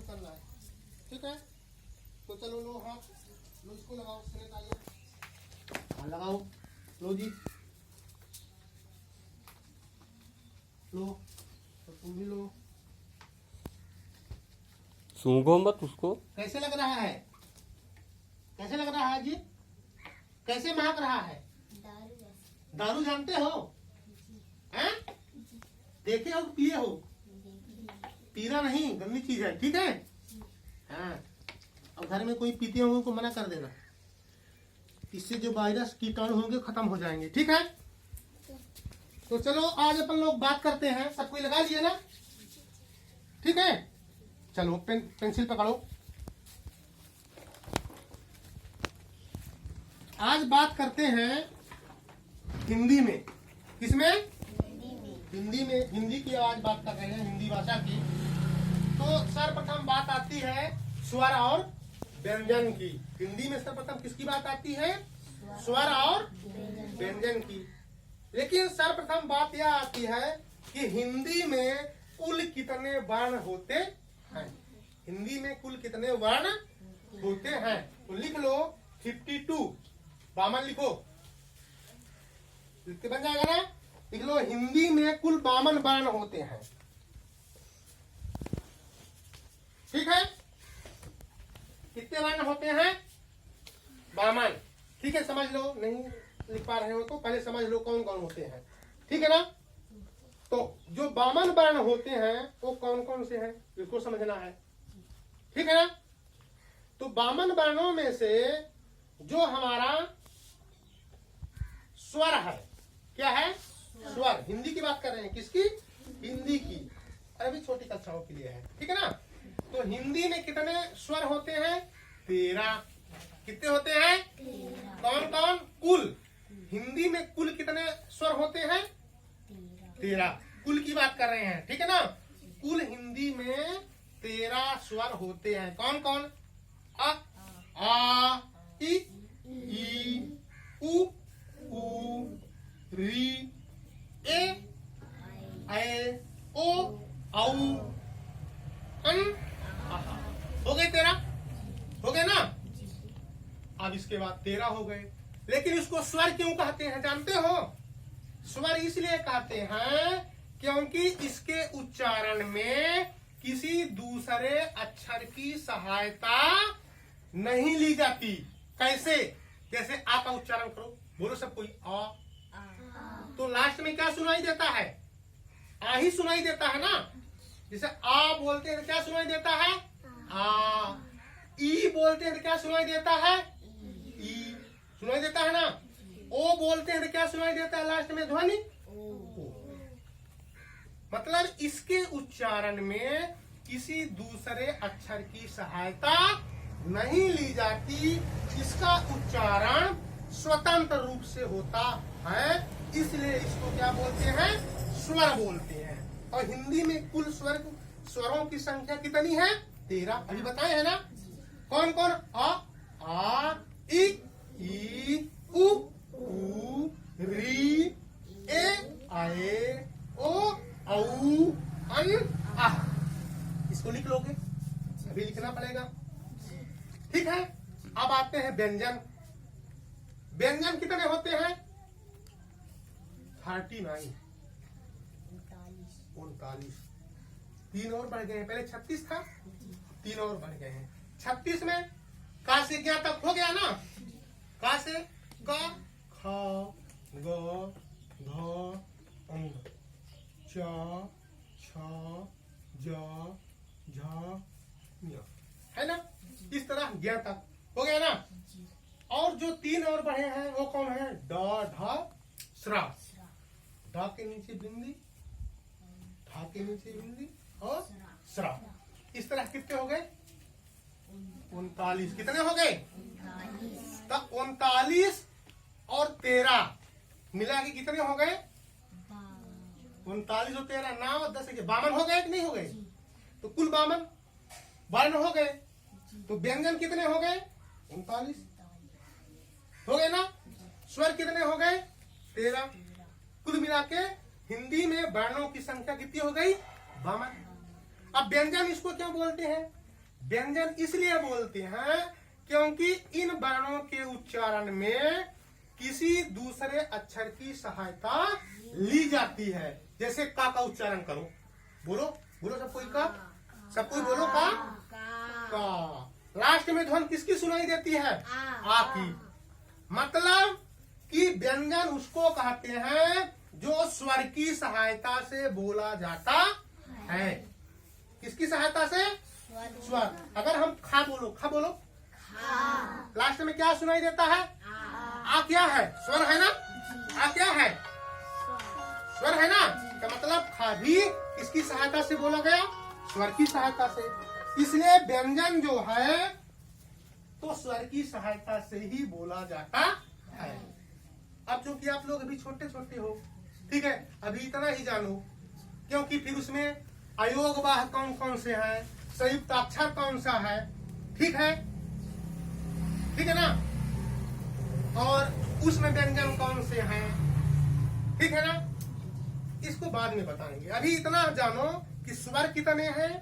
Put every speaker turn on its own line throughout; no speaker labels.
चालू करना है। ठीक है, तो चलो लो हाथ, लो इसको लगाओ, सैनिटाइजर लगाओ, लो जी, लो, तो तुम भी लो।
सूंघो मत उसको।
कैसे लग रहा है, कैसे लग रहा है जी, कैसे महक रहा है? दारू जानते हो? हैं? देखे हो, पिए हो? पीना नहीं, गंदी चीज है। ठीक है, हाँ। अब घर में कोई पीते होंगे को मना कर देना, इससे जो वायरस कीटाणु होंगे खत्म हो जाएंगे। ठीक है, तो चलो आज अपन लोग बात करते हैं। सब कोई लगा लिए ना? ठीक है, चलो पेंसिल पकड़ो। आज बात करते हैं हिंदी में। किसमें? हिंदी में। हिंदी की आज बात कर रहे हैं, हिंदी भाषा की। तो सर्वप्रथम बात आती है स्वर और व्यंजन की। हिंदी में सर्वप्रथम किसकी बात आती है? स्वर और व्यंजन की। लेकिन सर्वप्रथम बात यह आती है कि हिंदी में कुल कितने वर्ण होते हैं। हिंदी में कुल कितने वर्ण होते हैं? तो लिख लो 52। बामन लिखो, लिख के बन जाएगा ना? लिख लो, हिंदी में कुल 52 वर्ण होते हैं। ठीक है, कितने वर्ण होते हैं? 52। ठीक है, समझ लो। नहीं लिख पा रहे हो तो पहले समझ लो कौन कौन होते हैं। ठीक है ना? तो जो 52 वर्ण होते हैं वो कौन कौन से हैं, इसको समझना है। ठीक है ना? तो 52 वर्णों में से जो हमारा स्वर है, क्या है? स्वर। हिंदी की बात कर रहे हैं, किसकी? हिंदी की। अभी छोटी कक्षाओं के लिए है। ठीक है ना? तो हिंदी में कितने स्वर होते हैं? 13। कितने होते हैं? कौन कौन? कुल। हिंदी में कुल कितने स्वर होते हैं? 13। कुल की बात कर रहे हैं। ठीक है ना? कुल हिंदी में 13 स्वर होते हैं। कौन कौन? अ, आ, ई, उ, री, ए, ओ, औ, अन, आहा। हो गए 13? हो गए ना? अब इसके बाद 13 हो गए। लेकिन इसको स्वर क्यों कहते हैं जानते हो? स्वर इसलिए कहते हैं क्योंकि इसके उच्चारण में किसी दूसरे अक्षर की सहायता नहीं ली जाती। कैसे? जैसे आ का उच्चारण करो, बोलो सब कोई आ, तो लास्ट में क्या सुनाई देता है? आ ही सुनाई देता है ना? जैसे आ बोलते हैं क्या सुनाई देता है? आ। ई बोलते हैं तो क्या सुनाई देता है? ई सुनाई देता है ना? ओ बोलते हैं तो क्या सुनाई देता है लास्ट में? ध्वनि ओ। मतलब इसके उच्चारण में किसी दूसरे अक्षर की सहायता नहीं ली जाती। इसका उच्चारण स्वतंत्र रूप से होता है, इसलिए इसको क्या बोलते हैं? स्वर बोलते हैं। और हिंदी में कुल स्वरों की संख्या कितनी है? 13। अभी बताए है ना? कौन कौन? आ, ई, उ, री, ए, ओ, औ, अन, आह। इसको लिख लोगे? अभी लिखना पड़ेगा। ठीक है, अब आते हैं व्यंजन। व्यंजन कितने होते हैं? 39। 39। 3 और बढ़ गए हैं। पहले 36 था, 3 और बढ़ गए हैं। 36 में का से क्या तक हो गया ना? का से ग, ख, ग, घ, अंग, च, छ, ज, झ, ञ। है ना? इस तरह ज्ञ तक हो गया ना? और जो 3 और बढ़े हैं वो कौन है? ड, ढ, स्र। ढ के नीचे बिंदी, ढ के नीचे बिंदी और स्र। इस तरह कितने हो गए? 39। कितने हो गए? तो 39 और 13 मिला के कितने हो गए? 39 और 13 9 और 10 के 52 हो गए कि नहीं हो गए? तो कुल 52 वर्ण हो गए। तो व्यंजन कितने हो गए? 39 हो गए ना? स्वर कितने हो गए? 13। कुल मिला के हिंदी में वर्णों की संख्या कितनी हो गई? 52। अब व्यंजन इसको क्या बोलते हैं? व्यंजन इसलिए बोलते हैं क्योंकि इन वर्णों के उच्चारण में किसी दूसरे अक्षर की सहायता ली जाती है। जैसे का उच्चारण करो, बोलो बोलो सब कोई का, सब कोई बोलो का। लास्ट में ध्वनि किसकी सुनाई देती है? आ की। मतलब कि व्यंजन उसको कहते हैं जो स्वर की सहायता से बोला जाता है। किसकी सहायता से? स्वर। अगर हम खा बोलो लास्ट में क्या सुनाई देता है? आ क्या है? स्वर है ना? आ क्या है? स्वर है ना? तो मतलब खा भी किसकी सहायता से बोला गया? स्वर की सहायता से। इसलिए व्यंजन जो है तो स्वर की सहायता से ही बोला जाता है। अब चूंकि आप लोग अभी छोटे छोटे हो, ठीक है, अभी इतना ही जानो, क्योंकि फिर उसमें अयोगवाह कौन कौन से हैं, संयुक्त अक्षर कौन सा है, ठीक है ना, और उसमें व्यंजन कौन से हैं, ठीक है ना, इसको बाद में बताएंगे। अभी इतना जानो कि स्वर कितने हैं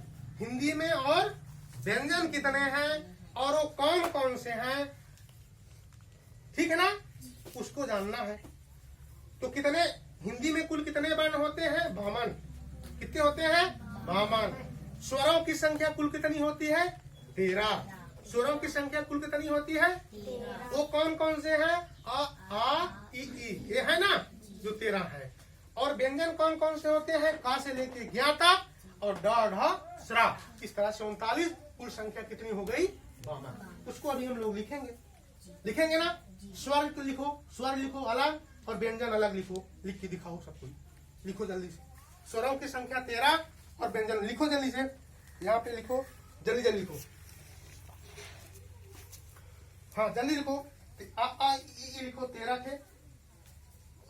हिंदी में और व्यंजन कितने हैं और वो कौन कौन से हैं, ठीक है ना, उसको जानना है। तो कितने हिंदी में कुल कितने वर्ण होते हैं? बामन। कितने होते हैं? बामन। स्वरों की संख्या कुल कितनी होती है? 13। स्वरों की संख्या कुल कितनी होती है? 13। वो कौन कौन से हैं? आ ई ये है ना, जो 13 है। और व्यंजन कौन कौन से होते हैं? का से लेके ज्ञा तक और ड ढ स्रा। इस तरह से 39 कुल संख्या कितनी हो गई? 52। उसको अभी हम लोग लिखेंगे ना। स्वर को लिखो, स्वर लिखो अलग और व्यंजन अलग लिखो। लिख के दिखाओ सबको, लिखो जल्दी से। स्वरों की संख्या 13 और व्यंजन लिखो जल्दी से। यहाँ पे लिखो, जल्दी लिखो। हाँ जल्दी लिखो। आ ई लिखो 13 थे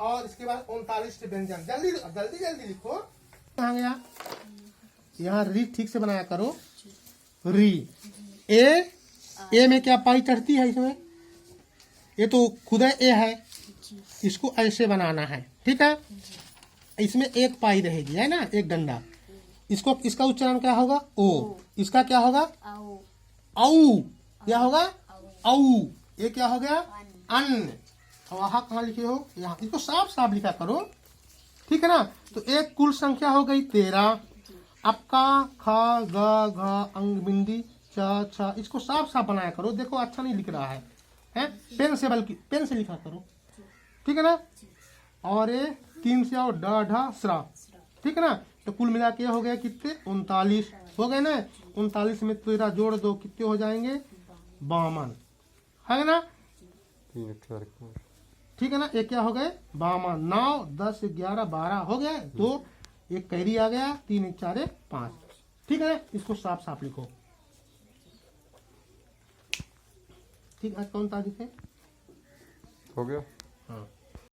और इसके बाद 39 थे व्यंजन। जल्दी लिखो। कहाँ गया? यहाँ री ठीक से बनाया करो। री ए में क्या पाई चढ़ती है? इसमें ये तो खुद ए है, इसको ऐसे बनाना है, ठीक है। इसमें एक पाई रहेगी, है ना, एक डंडा। इसका उच्चारण क्या होगा? ओ। इसका क्या होगा? औ। क्या होगा? औ। ये क्या हो गया? अन। और वहां कहाँ लिखे हो? यहाँ। इसको साफ साफ लिखा करो, ठीक है ना। तो एक कुल संख्या हो गई 13। अब का खा ग घ अंग बिंदी च छ, इसको साफ साफ बनाया करो। देखो अच्छा नहीं लिख रहा है, पेन से लिखा करो, ठीक है ना। और ये 3 से और ड ढ स्रा, ठीक है ना। तो कुल मिला के हो गया कितने? 39 हो गए ना। 39 में 13 जोड़ दो, कितने हो जाएंगे? 52, है ना।
3 अक्षर,
ठीक है ना। ये क्या हो गए? 52। 9 10 11 12 हो गया। तो एक कैरी आ गया, 3 4 5, ठीक है ना। इसको साफ साफ लिखो, ठीक। आज कौन तारीख है?
हो गया।
हाँ